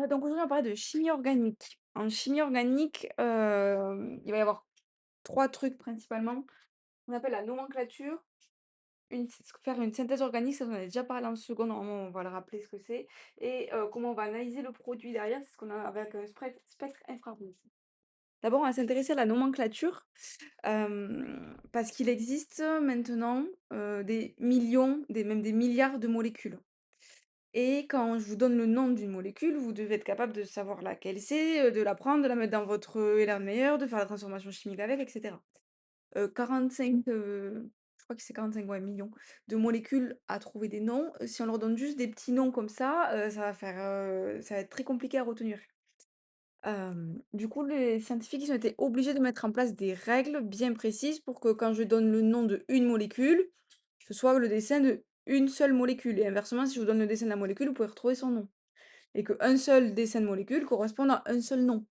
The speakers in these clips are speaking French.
Donc aujourd'hui, on va parler de chimie organique. En chimie organique, il va y avoir 3 trucs principalement. On appelle la nomenclature, faire une synthèse organique, ça on en a déjà parlé en seconde, normalement on va le rappeler ce que c'est et comment on va analyser le produit derrière, c'est ce qu'on a avec un spectre infrarouge. D'abord, on va s'intéresser à la nomenclature, parce qu'il existe maintenant, des millions, même des milliards de molécules. Et quand je vous donne le nom d'une molécule, vous devez être capable de savoir laquelle c'est, de la prendre, de la mettre dans votre Elermeyer, de faire la transformation chimique avec, et cetera. 45, je crois que c'est 45, ouais, millions de molécules à trouver des noms. Si on leur donne juste des petits noms comme ça, ça va être très compliqué à retenir. Du coup, les scientifiques, ils ont été obligés de mettre en place des règles bien précises pour que quand je donne le nom de une molécule, ce soit le dessin de une seule molécule. Et inversement, si je vous donne le dessin de la molécule, vous pouvez retrouver son nom. Et qu'un seul dessin de molécule corresponde à un seul nom.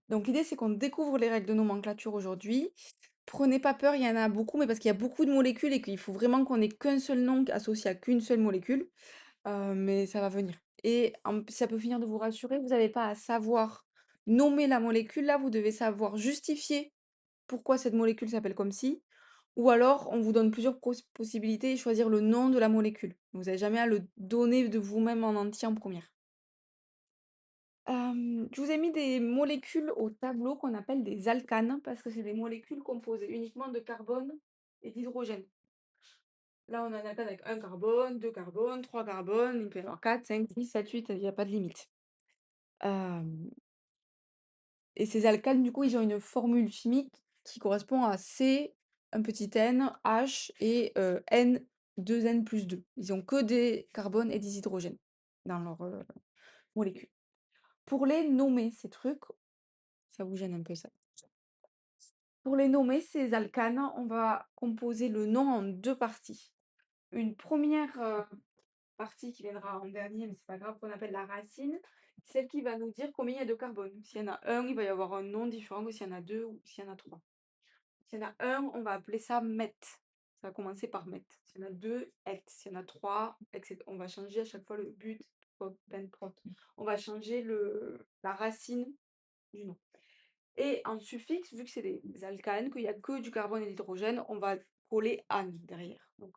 Donc l'idée, c'est qu'on découvre les règles de nomenclature aujourd'hui. Prenez pas peur, il y en a beaucoup, mais parce qu'il y a beaucoup de molécules et qu'il faut vraiment qu'on ait qu'un seul nom associé à qu'une seule molécule. Mais ça va venir. Et ça peut finir de vous rassurer, vous n'avez pas à savoir nommer la molécule, là, vous devez savoir justifier pourquoi cette molécule s'appelle comme ci, ou alors on vous donne plusieurs possibilités et choisir le nom de la molécule. Vous n'avez jamais à le donner de vous-même en entier en première. Je vous ai mis des molécules au tableau qu'on appelle des alcanes, parce que c'est des molécules composées uniquement de carbone et d'hydrogène. Là, on a un alcane avec un carbone, 2 carbones, 3 carbones, il peut y avoir 4, 5, 6, 7, 8, il n'y a pas de limite. Hem et ces alcanes, du coup, ils ont une formule chimique qui correspond à C, un petit n, H et N, 2 N plus 2. Ils ont que des carbones et des hydrogènes dans leur, molécule. Pour les nommer, ces trucs, ça vous gêne un peu ça? Pour les nommer, ces alcanes, on va composer le nom en 2 parties. Une première partie qui viendra en dernier, mais c'est pas grave, qu'on appelle la racine, celle qui va nous dire combien il y a de carbone. S'il y en a un, il va y avoir un nom différent que s'il y en a deux ou s'il y en a trois. S'il y en a un, on va appeler ça met. Ça va commencer par met. S'il y en a deux, et. S'il y en a trois, etc. On va changer à chaque fois le but, prop, pen, prop. On va changer la racine du nom. Et en suffixe, vu que c'est des alcanes, qu'il n'y a que du carbone et de l'hydrogène, on va coller ane derrière. Donc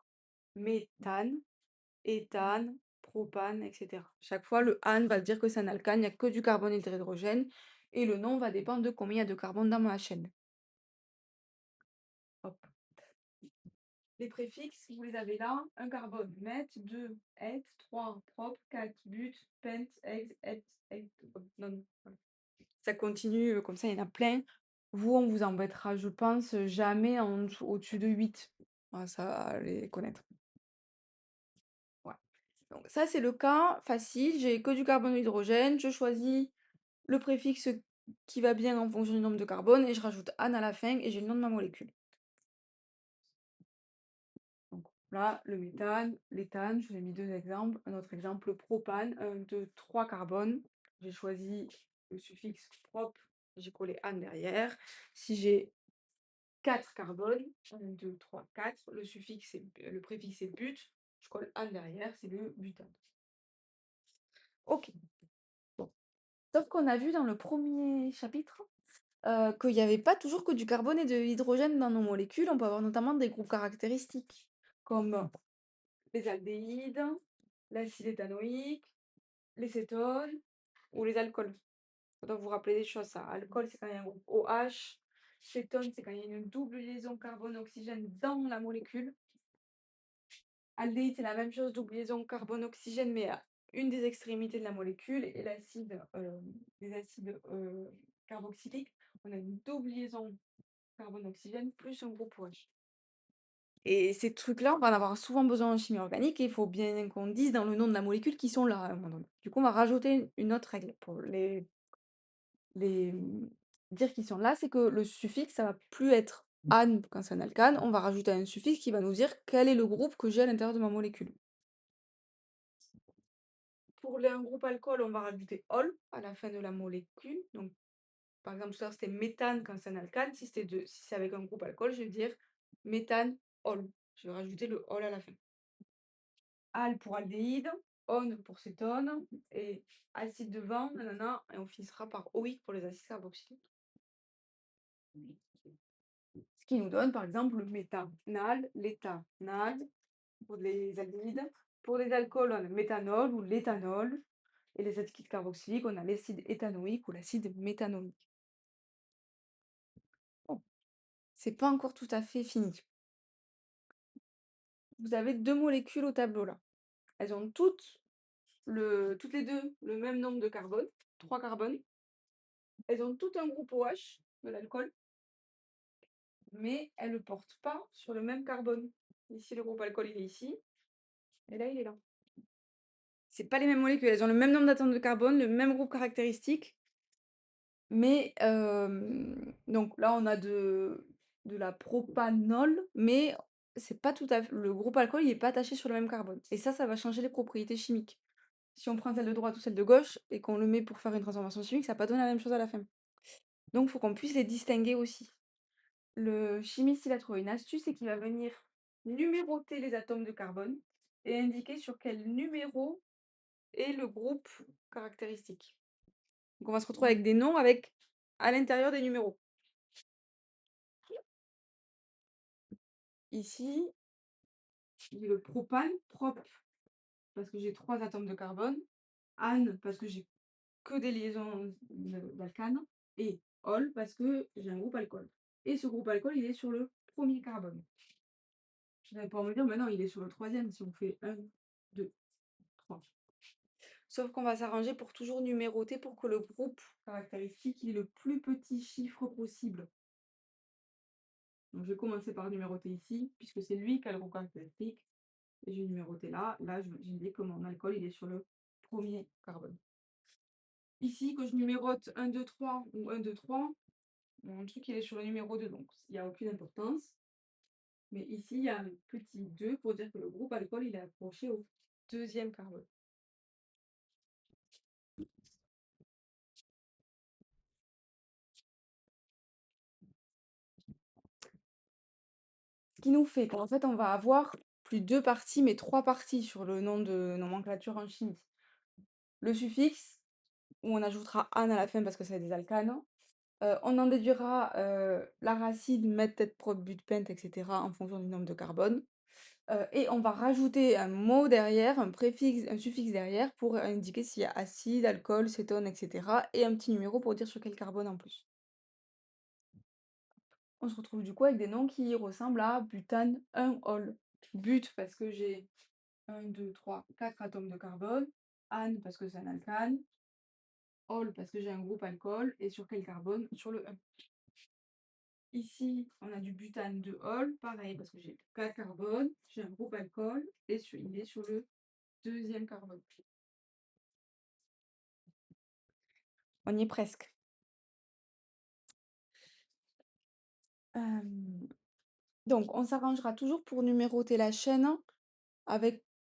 méthane, éthane, propane, etc. Chaque fois, le ane va dire que c'est un alcane, il n'y a que du carbone et de l'hydrogène, et le nom va dépendre de combien il y a de carbone dans ma chaîne. Hop. Les préfixes, vous les avez là. Un carbone, met, 2, et, 3, propre, 4, but, pent, ex, et, non. Voilà. Ça continue, comme ça, il y en a plein. Vous, on vous embêtera, je pense, jamais au-dessus de 8. Voilà, ça, à les connaître. Ouais. Donc ça, c'est le cas facile. J'ai que du carbone et de l'hydrogène. Je choisis le préfixe qui va bien en fonction du nombre de carbone et je rajoute ane à la fin et j'ai le nom de ma molécule. Donc là, le méthane, l'éthane, je vous ai mis deux exemples. Un autre exemple, le propane, 1, 2, 3 carbones. J'ai choisi le suffixe propre, j'ai collé ane derrière. Si j'ai 4 carbones, 1, 2, 3, 4, le préfixe est but, je colle ane derrière, c'est le butane. Ok. Bon. Sauf qu'on a vu dans le premier chapitre qu'il n'y avait pas toujours que du carbone et de l'hydrogène dans nos molécules. On peut avoir notamment des groupes caractéristiques, comme les aldéhydes, l'acide éthanoïque, les cétones ou les alcools. Ça doit vous rappeler des choses, ça. Alcool, c'est quand il y a un groupe OH. Cétone, c'est quand il y a une double liaison carbone-oxygène dans la molécule. Aldéhyde, c'est la même chose, double liaison carbone-oxygène, mais à une des extrémités de la molécule. Et les acides carboxyliques, on a une double liaison carbone-oxygène plus un groupe OH. Et ces trucs-là, on va en avoir souvent besoin en chimie organique et il faut bien qu'on dise dans le nom de la molécule qui sont là à un moment donné. Du coup, on va rajouter une autre règle pour dire qu'ils sont là, c'est que le suffixe, ça va plus être ane quand c'est un alcane, on va rajouter un suffixe qui va nous dire quel est le groupe que j'ai à l'intérieur de ma molécule. Pour un groupe alcool, on va rajouter ol à la fin de la molécule. Donc, par exemple, tout à l'heure, c'était méthane quand c'est un alcane. Si c'est avec un groupe alcool, je vais dire méthane ol. Je vais rajouter le ol à la fin. Al pour aldéhyde, on pour cétone, et acide devant, nanana, et on finira par OIC pour les acides carboxyliques. Ce qui nous donne par exemple le méthanal, l'éthanal pour les aldehydes. Pour les alcools, on a le méthanol ou l'éthanol. Et les acides carboxyliques, on a l'acide éthanoïque ou l'acide méthanoïque. Bon, c'est pas encore tout à fait fini. Vous avez deux molécules au tableau là. Elles ont toutes les deux le même nombre de carbone, 3 carbones. Elles ont toutes un groupe OH de l'alcool, mais elles ne portent pas sur le même carbone. Ici, le groupe alcool, il est ici, et là, il est là. C'est pas les mêmes molécules, elles ont le même nombre d'atomes de carbone, le même groupe caractéristique, mais donc là, on a de la propanol, mais c'est pas tout à fait le groupe alcool, il est pas attaché sur le même carbone et ça va changer les propriétés chimiques. Si on prend celle de droite ou celle de gauche et qu'on le met pour faire une transformation chimique, ça va pas donner la même chose à la fin. Donc, il faut qu'on puisse les distinguer aussi. Le chimiste, il a trouvé une astuce et qu'il va venir numéroter les atomes de carbone et indiquer sur quel numéro est le groupe caractéristique. Donc, on va se retrouver avec des noms avec à l'intérieur des numéros. Ici, j'ai le propane, prop, parce que j'ai 3 atomes de carbone, ane, parce que j'ai que des liaisons d'alcanes, et ol, parce que j'ai un groupe alcool. Et ce groupe alcool, il est sur le premier carbone. Je vais pouvoir me dire, mais non, il est sur le troisième si on fait 1, 2, 3. Sauf qu'on va s'arranger pour toujours numéroter pour que le groupe caractéristique ait le plus petit chiffre possible. Donc je vais commencer par numéroter ici, puisque c'est lui qui a le groupe caractéristique. Et je vais numéroter là. Là, j'indique que mon alcool, il est sur le premier carbone. Ici, que je numérote 1, 2, 3 ou 1, 2, 3, mon truc, il est sur le numéro 2, donc il n'y a aucune importance. Mais ici, il y a un petit 2 pour dire que le groupe alcool, il est approché au deuxième carbone. Ce qui nous fait qu'en fait, on va avoir plus 2 parties, mais 3 parties sur le nom de nomenclature en chimie. Le suffixe, où on ajoutera ane à la fin parce que c'est des alcanes. On en déduira l'aracide, meth, tête, prop, but, pente, etc. en fonction du nombre de carbone. Et on va rajouter un mot derrière, un préfixe, un suffixe derrière pour indiquer s'il y a acide, alcool, cétone, etc. Et un petit numéro pour dire sur quel carbone en plus. On se retrouve du coup avec des noms qui ressemblent à butane 1-ol. But parce que j'ai 1, 2, 3, 4 atomes de carbone. Ane parce que c'est un alcane. Ol parce que j'ai un groupe alcool. Et sur quel carbone? Sur le 1. Ici, on a du butane de ol, pareil, parce que j'ai 4 carbones, j'ai un groupe alcool, et il est sur le deuxième carbone. On y est presque. Donc, on s'arrangera toujours pour numéroter la chaîne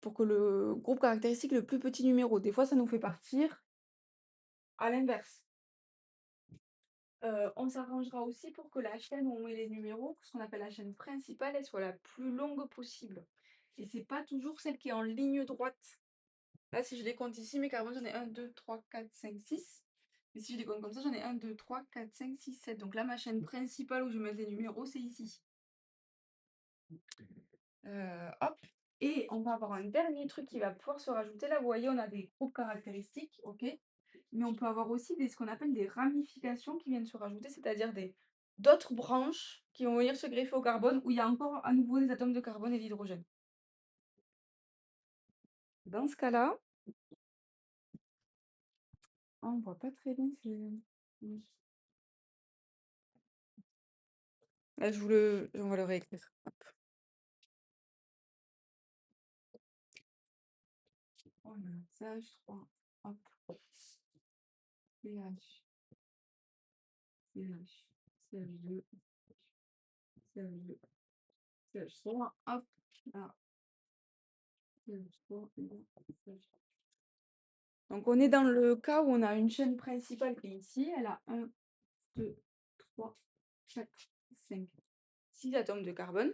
pour que le groupe caractéristique ait le plus petit numéro. Des fois, ça nous fait partir à l'inverse. On s'arrangera aussi pour que la chaîne où on met les numéros, ce qu'on appelle la chaîne principale, elle soit la plus longue possible. Et c'est pas toujours celle qui est en ligne droite. Là, si je les compte ici, mes carbones, j'en ai 1, 2, 3, 4, 5, 6. Et si je les compte comme ça, j'en ai 1, 2, 3, 4, 5, 6, 7. Donc là, ma chaîne principale où je mets les numéros, c'est ici. Hop. Et on va avoir un dernier truc qui va pouvoir se rajouter. Là, vous voyez, on a des groupes caractéristiques, ok. Mais on peut avoir aussi ce qu'on appelle des ramifications qui viennent se rajouter, c'est-à-dire d'autres branches qui vont venir se greffer au carbone où il y a encore à nouveau des atomes de carbone et d'hydrogène. Dans ce cas-là, on ne voit pas très bien. Là, on va le réécrire. Hop. On a CH3, hop, CH, CH, CH2, CH2, CH3, hop, là, CH3, là, CH3. Donc, on est dans le cas où on a une chaîne principale qui est ici. Elle a 1, 2, 3, 4, 5, 6 atomes de carbone.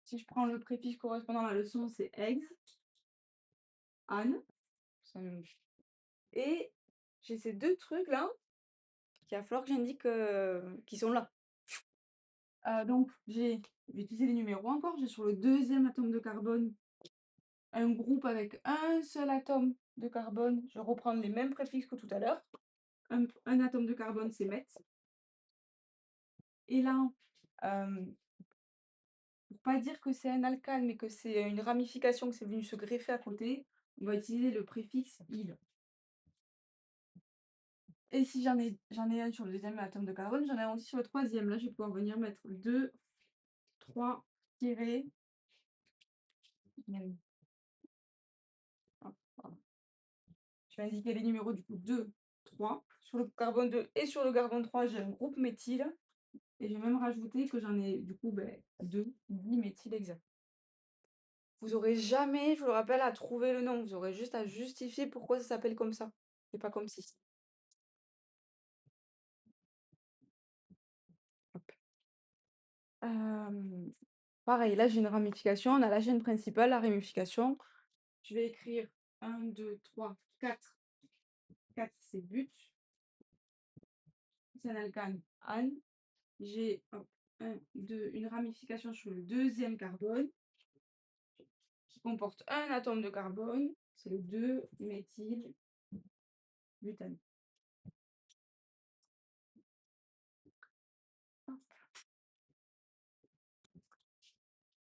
Si je prends le préfixe correspondant à la leçon, c'est ex. Anne. Et j'ai ces deux trucs là qu'il va falloir que j'indique qui sont là. Donc je vais utiliser les numéros encore. J'ai sur le deuxième atome de carbone un groupe avec un seul atome de carbone. Je vais reprendre les mêmes préfixes que tout à l'heure. Un atome de carbone, c'est meth. Et là, pour pas dire que c'est un alcane, mais que c'est une ramification, que c'est venu se greffer à côté, on va utiliser le préfixe il. Et si j'en ai un sur le deuxième atome de carbone, j'en ai un aussi sur le troisième. Là, je vais pouvoir venir mettre 2, 3, tirés. Hop, voilà. Je vais indiquer les numéros du coup 2, 3. Sur le carbone 2 et sur le carbone 3, j'ai un groupe méthyle. Et je vais même rajouter que j'en ai du coup 2 diméthylhexane. Vous aurez jamais, je vous le rappelle, à trouver le nom. Vous aurez juste à justifier pourquoi ça s'appelle comme ça. C'est pas comme si. Hop. Pareil, là j'ai une ramification. On a la chaîne principale, la ramification. Je vais écrire 1, 2, 3, 4. 4, c'est but. C'est un alcane Anne. J'ai 1, 2, une ramification sur le deuxième carbone qui comporte un atome de carbone. C'est le 2-méthylbutane.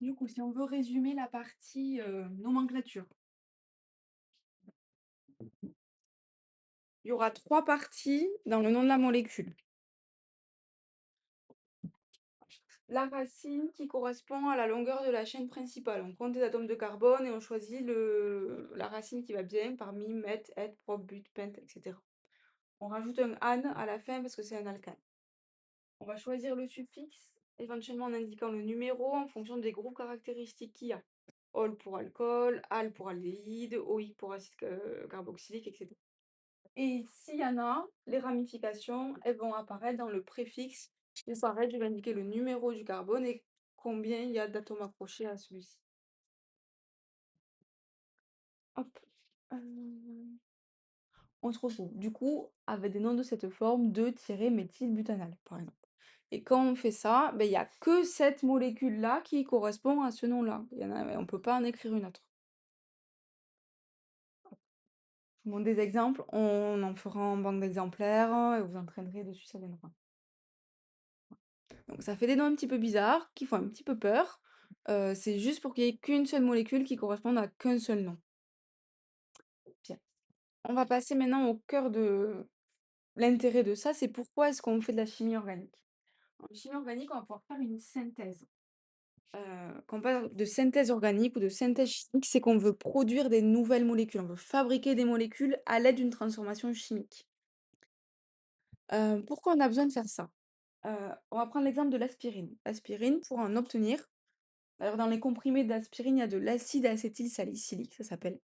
Du coup, si on veut résumer la partie nomenclature, il y aura 3 parties dans le nom de la molécule. La racine qui correspond à la longueur de la chaîne principale. On compte les atomes de carbone et on choisit la racine qui va bien parmi meth, eth, prop, but, pent, etc. On rajoute un ane à la fin parce que c'est un alcane. On va choisir le suffixe, éventuellement en indiquant le numéro en fonction des groupes caractéristiques qu'il y a. Ol pour alcool, al pour aldéhyde, OI pour acide carboxylique, etc. Et s'il y en a, les ramifications, elles vont apparaître dans le préfixe. Et pareil, je vais indiquer le numéro du carbone et combien il y a d'atomes accrochés à celui-ci. Hop. On se retrouve du coup avec des noms de cette forme 2-méthylbutanal, par exemple. Et quand on fait ça, ben, il n'y a que cette molécule-là qui correspond à ce nom-là. On ne peut pas en écrire une autre. Je vous montre des exemples, on en fera en banque d'exemplaires et vous entraînerez dessus, ça viendra. Donc ça fait des noms un petit peu bizarres, qui font un petit peu peur. C'est juste pour qu'il n'y ait qu'une seule molécule qui corresponde à qu'un seul nom. Bien. On va passer maintenant au cœur de l'intérêt de ça, c'est pourquoi est-ce qu'on fait de la chimie organique. En chimie organique, on va pouvoir faire une synthèse. Quand on parle de synthèse organique ou de synthèse chimique, c'est qu'on veut produire des nouvelles molécules, on veut fabriquer des molécules à l'aide d'une transformation chimique. Pourquoi on a besoin de faire ça? On va prendre l'exemple de l'aspirine. L'aspirine, pour en obtenir, alors dans les comprimés d'aspirine, il y a de l'acide acétylsalicylique, ça s'appelle.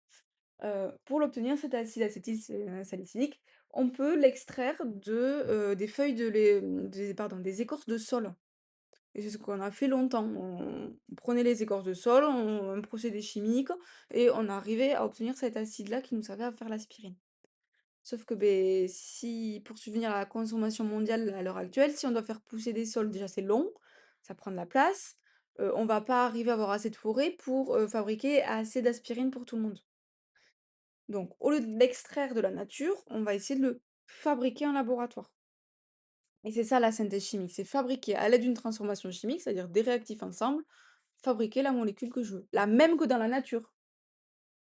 Pour l'obtenir, cet acide acétylsalicylique, on peut l'extraire des feuilles des écorces de saule. Et c'est ce qu'on a fait longtemps. On prenait les écorces de saule, un procédé chimique, et on arrivait à obtenir cet acide-là qui nous servait à faire l'aspirine. Sauf que si pour subvenir à la consommation mondiale à l'heure actuelle, si on doit faire pousser des sols, déjà c'est long, ça prend de la place. On va pas arriver à avoir assez de forêt pour fabriquer assez d'aspirine pour tout le monde. Donc, au lieu de l'extraire de la nature, on va essayer de le fabriquer en laboratoire. Et c'est ça la synthèse chimique, c'est fabriquer à l'aide d'une transformation chimique, c'est-à-dire des réactifs ensemble, fabriquer la molécule que je veux. La même que dans la nature,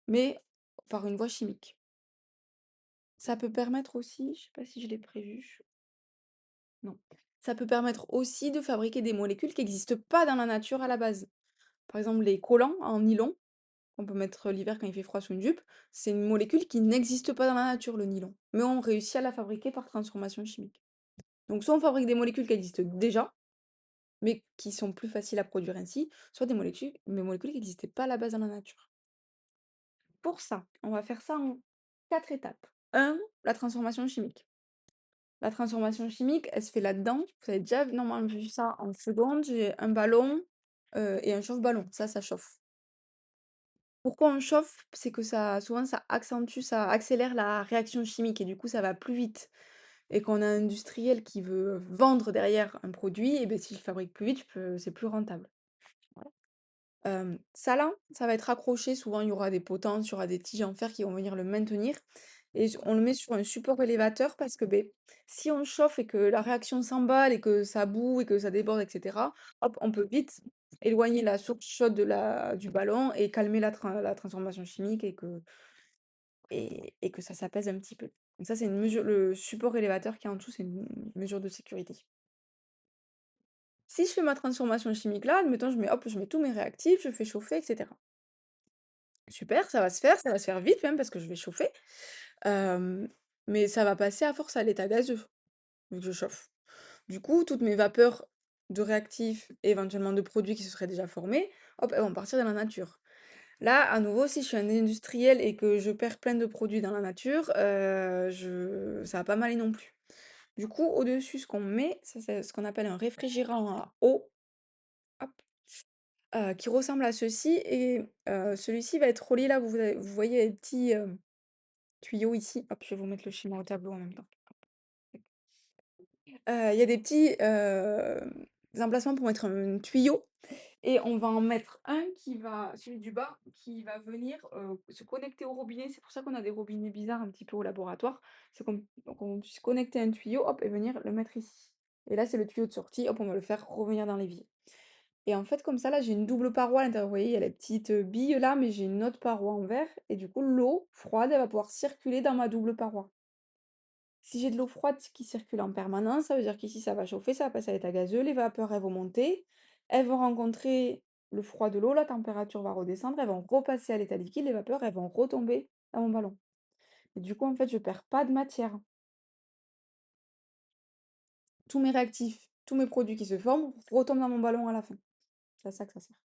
mais par une voie chimique. Ça peut permettre aussi, je sais pas si je l'ai prévu, non. Ça peut permettre aussi de fabriquer des molécules qui n'existent pas dans la nature à la base. Par exemple, les collants en nylon, qu'on peut mettre l'hiver quand il fait froid sous une jupe, c'est une molécule qui n'existe pas dans la nature, le nylon. Mais on réussit à la fabriquer par transformation chimique. Donc soit on fabrique des molécules qui existent déjà, mais qui sont plus faciles à produire ainsi, soit des molécules qui n'existaient pas à la base dans la nature. Pour ça, on va faire ça en 4 étapes. 1, la transformation chimique. La transformation chimique, elle se fait là-dedans. Vous avez déjà normalement vu ça en seconde. J'ai un ballon et un chauffe-ballon. Ça chauffe. Pourquoi on chauffe? C'est que ça souvent ça accélère la réaction chimique et du coup ça va plus vite et quand on a un industriel qui veut vendre derrière un produit et beh, s'il fabrique plus vite, c'est plus rentable. Voilà. Ça là, ça va être accroché, souvent il y aura des potences, il y aura des tiges en fer qui vont venir le maintenir et on le met sur un support élévateur parce que, beh, si on chauffe et que la réaction s'emballe et que ça bout et que ça déborde et cetera, hop, on peut vite éloigner la source chaude du ballon et calmer la transformation chimique et que ça s'apaise un petit peu. Donc ça, c'est une mesure le support élévateur qui est en dessous, c'est une mesure de sécurité. Si je fais ma transformation chimique là, admettons, je mets tous mes réactifs, je fais chauffer et cetera. Super, ça va se faire vite même parce que je vais chauffer, hem, mais ça va passer à force à l'état gazeux, vu que je chauffe. Du coup, toutes mes vapeurs de réactifs et éventuellement de produits qui se seraient déjà formés, hop, elles vont partir dans la nature. Là, à nouveau, si je suis un industriel et que je perds plein de produits dans la nature, je ça va pas m'aller non plus. Du coup, au-dessus, ce qu'on met, ça c'est ce qu'on appelle un réfrigérant à eau, hop, qui ressemble à ceci et celui-ci va être relié là, vous voyez les petits, tuyaux ici. Hop, je vais vous mettre le schéma au tableau en même temps. Il y a des petits, emplacements pour mettre un tuyau et on va en mettre un qui va celui du bas, qui va venir, se connecter au robinet. C'est pour ça qu'on a des robinets bizarres un petit peu au laboratoire. C'est qu'on puisse connecter un tuyau, hop et venir le mettre ici. Et là, c'est le tuyau de sortie, hop, on va le faire revenir dans l'évier. Et en fait, comme ça, là, j'ai une double paroi à l'intérieur. Vous voyez, il y a les petites, billes là, mais j'ai une autre paroi en verre et du coup, l'eau froide, elle va pouvoir circuler dans ma double paroi. Si j'ai de l'eau froide qui circule en permanence, ça veut dire qu'ici ça va chauffer, ça va passer à l'état gazeux, les vapeurs elles vont monter, elles vont rencontrer le froid de l'eau, la température va redescendre, elles vont repasser à l'état liquide, les vapeurs elles vont retomber dans mon ballon. Et du coup en fait je perds pas de matière. Tous mes réactifs, tous mes produits qui se forment retombent dans mon ballon à la fin. C'est à ça que ça sert.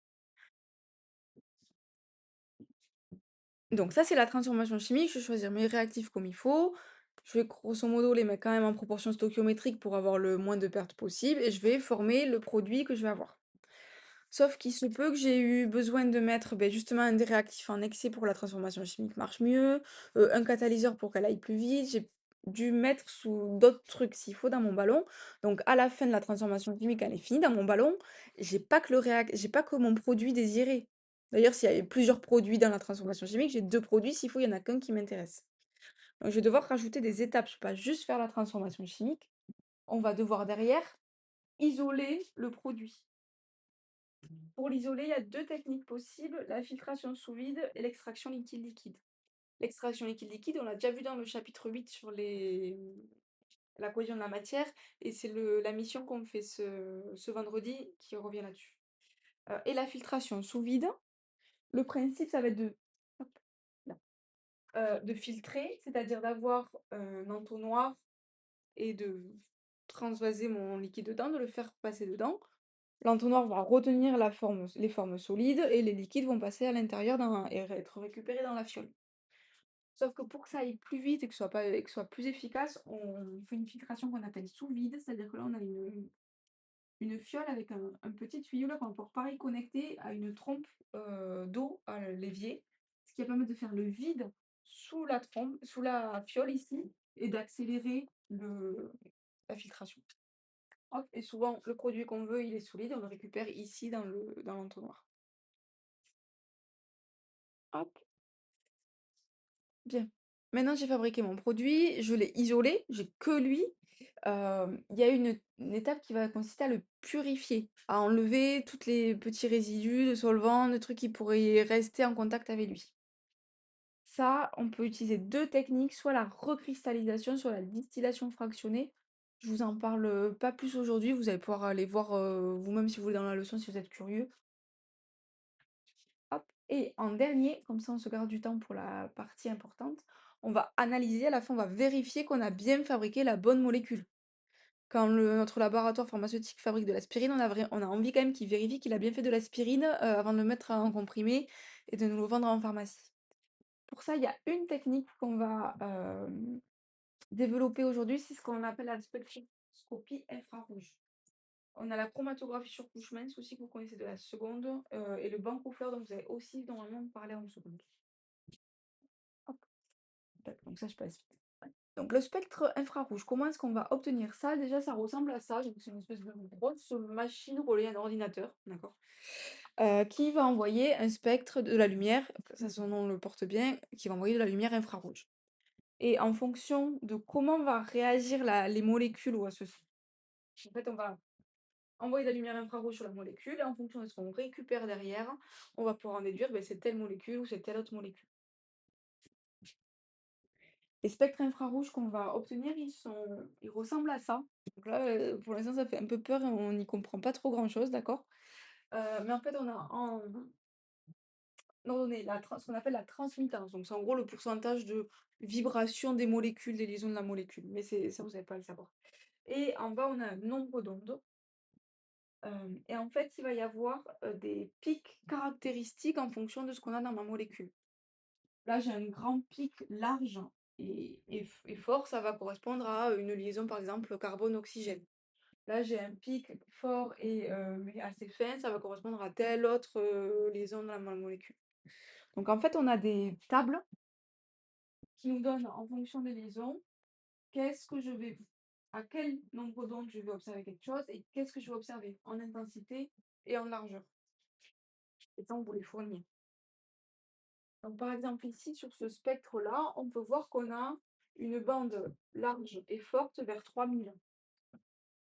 Donc ça c'est la transformation chimique, je vais choisir mes réactifs comme il faut. Je vais grosso modo les mettre quand même en proportion stoichiométrique pour avoir le moins de pertes possible et je vais former le produit que je vais avoir. Sauf qu'il se peut que j'ai eu besoin de mettre, beh, justement un des réactifs en excès pour que la transformation chimique marche mieux, un catalyseur pour qu'elle aille plus vite. J'ai dû mettre sous d'autres trucs s'il faut dans mon ballon. Donc à la fin de la transformation chimique, elle est finie dans mon ballon, j'ai pas que mon produit désiré. D'ailleurs, s'il y avait plusieurs produits dans la transformation chimique, j'ai 2 produits, s'il faut, il y en a qu'un qui m'intéresse. Donc je vais devoir rajouter des étapes, je peux pas juste faire la transformation chimique. On va devoir derrière isoler le produit. Pour l'isoler, il y a 2 techniques possibles, la filtration sous vide et l'extraction liquide-liquide. L'extraction liquide-liquide, on l'a déjà vu dans le chapitre 8 sur la cohésion de la matière et c'est la mission qu'on fait ce vendredi qui revient là-dessus. Et la filtration sous vide, le principe, ça va être hop, là, de filtrer, c'est-à-dire d'avoir un entonnoir et de transvaser mon liquide dedans, de le faire passer dedans. L'entonnoir va retenir les formes solides et les liquides vont passer à l'intérieur et être récupérés dans la fiole. Sauf que pour que ça aille plus vite et que ce soit plus efficace, on fait une filtration qu'on appelle sous vide, c'est-à-dire que là on a une fiole avec un petit tuyau là qu'on va pouvoir pareil connecter à une trompe d'eau à l'évier, ce qui va permettre de faire le vide sous la trompe, sous la fiole ici, et d'accélérer la filtration. Hop, et souvent, le produit qu'on veut, il est solide, on le récupère ici dans l'entonnoir. Hop, bien. Maintenant, j'ai fabriqué mon produit, je l'ai isolé, j'ai que lui. Il y a une étape qui va consister à le purifier, à enlever tous les petits résidus de solvants, de trucs qui pourraient rester en contact avec lui. Ça, on peut utiliser 2 techniques, soit la recristallisation, soit la distillation fractionnée. Je vous en parle pas plus aujourd'hui, vous allez pouvoir aller voir vous-même si vous voulez dans la leçon si vous êtes curieux. Hop. Et en dernier, comme ça on se garde du temps pour la partie importante, on va analyser, à la fin on va vérifier qu'on a bien fabriqué la bonne molécule. Quand notre laboratoire pharmaceutique fabrique de l'aspirine, on a envie quand même qu'il vérifie qu'il a bien fait de l'aspirine avant de le mettre en comprimé et de nous le vendre en pharmacie. Pour ça, il y a une technique qu'on va développer aujourd'hui, c'est ce qu'on appelle la spectroscopie infrarouge. On a la chromatographie sur couche mince aussi que vous connaissez de la seconde, et le bancofleur dont vous avez aussi normalement parlé en seconde. Hop, tac, donc ça je passe vite. Donc le spectre infrarouge, comment est-ce qu'on va obtenir ça? Déjà, ça ressemble à ça, donc c'est une espèce de grosse machine reliée à un ordinateur, d'accord? Qui va envoyer un spectre de la lumière, ça son nom le porte bien, qui va envoyer de la lumière infrarouge. Et en fonction de comment va réagir les molécules ou à ce en fait, on va envoyer de la lumière infrarouge sur la molécule et en fonction de ce qu'on récupère derrière, on va pouvoir en déduire, c'est telle molécule ou c'est telle autre molécule. Les spectres infrarouges qu'on va obtenir, ils ressemblent à ça. Donc là, pour l'instant, ça fait un peu peur et on n'y comprend pas trop grand-chose, d'accord? Mais en fait, on a en ordonnée ce qu'on appelle la transmittance. Donc c'est en gros le pourcentage de vibration des molécules, des liaisons de la molécule. Mais ça, vous n'allez pas le savoir. Et en bas, on a un nombre d'ondes. Et en fait, il va y avoir, des pics caractéristiques en fonction de ce qu'on a dans ma molécule. Là, j'ai un grand pic large et fort, ça va correspondre à une liaison, par exemple, carbone-oxygène. Là, j'ai un pic fort mais assez fin, ça va correspondre à telle autre, liaison dans ma molécule. Donc en fait, on a des tables qui nous donnent, en fonction des liaisons, à quel nombre d'ondes je vais observer quelque chose et qu'est-ce que je vais observer en intensité et en largeur. Et ça, on vous les fournit. Donc, par exemple, ici, sur ce spectre-là, on peut voir qu'on a une bande large et forte vers 3000.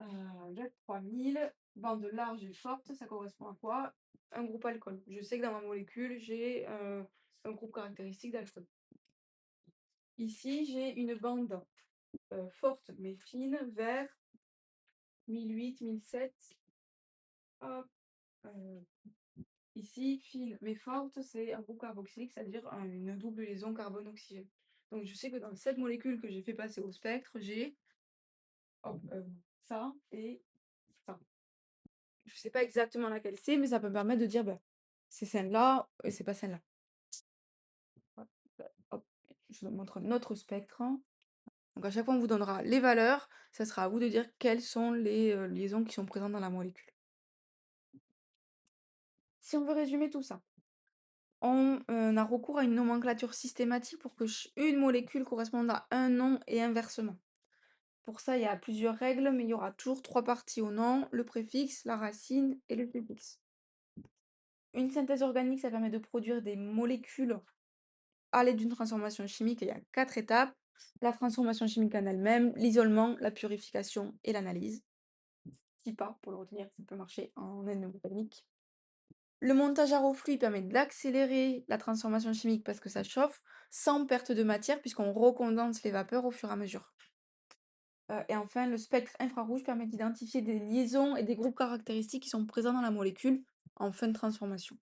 Vers 3000, bande large et forte, ça correspond à quoi? Un groupe alcool. Je sais que dans ma molécule, j'ai un groupe caractéristique d'alcool. Ici, j'ai une bande forte mais fine vers 1008, 1007. Hop, ici, fine mais forte, c'est un groupe carboxylique, c'est-à-dire une double liaison carbone-oxygène. Donc je sais que dans cette molécule que j'ai fait passer au spectre, j'ai hop, ça et ça. Je sais pas exactement laquelle c'est, mais ça peut me permettre de dire, bah, c'est celle-là et c'est pas celle-là. Hop, hop, je vous montre notre spectre. Donc à chaque fois, on vous donnera les valeurs, ça sera à vous de dire quelles sont les liaisons qui sont présentes dans la molécule. Si on veut résumer tout ça, on a recours à une nomenclature systématique pour que une molécule corresponde à un nom et inversement. Pour ça, il y a plusieurs règles, mais il y aura toujours 3 parties au nom, le préfixe, la racine et le suffixe. Une synthèse organique, ça permet de produire des molécules à l'aide d'une transformation chimique, et il y a 4 étapes. La transformation chimique en elle-même, l'isolement, la purification et l'analyse. TIPA, pour le retenir, ça peut marcher en mnémotechnique. Le montage à reflux permet d'accélérer la transformation chimique parce que ça chauffe, sans perte de matière, puisqu'on recondense les vapeurs au fur et à mesure. Et enfin, le spectre infrarouge permet d'identifier des liaisons et des groupes caractéristiques qui sont présents dans la molécule en fin de transformation.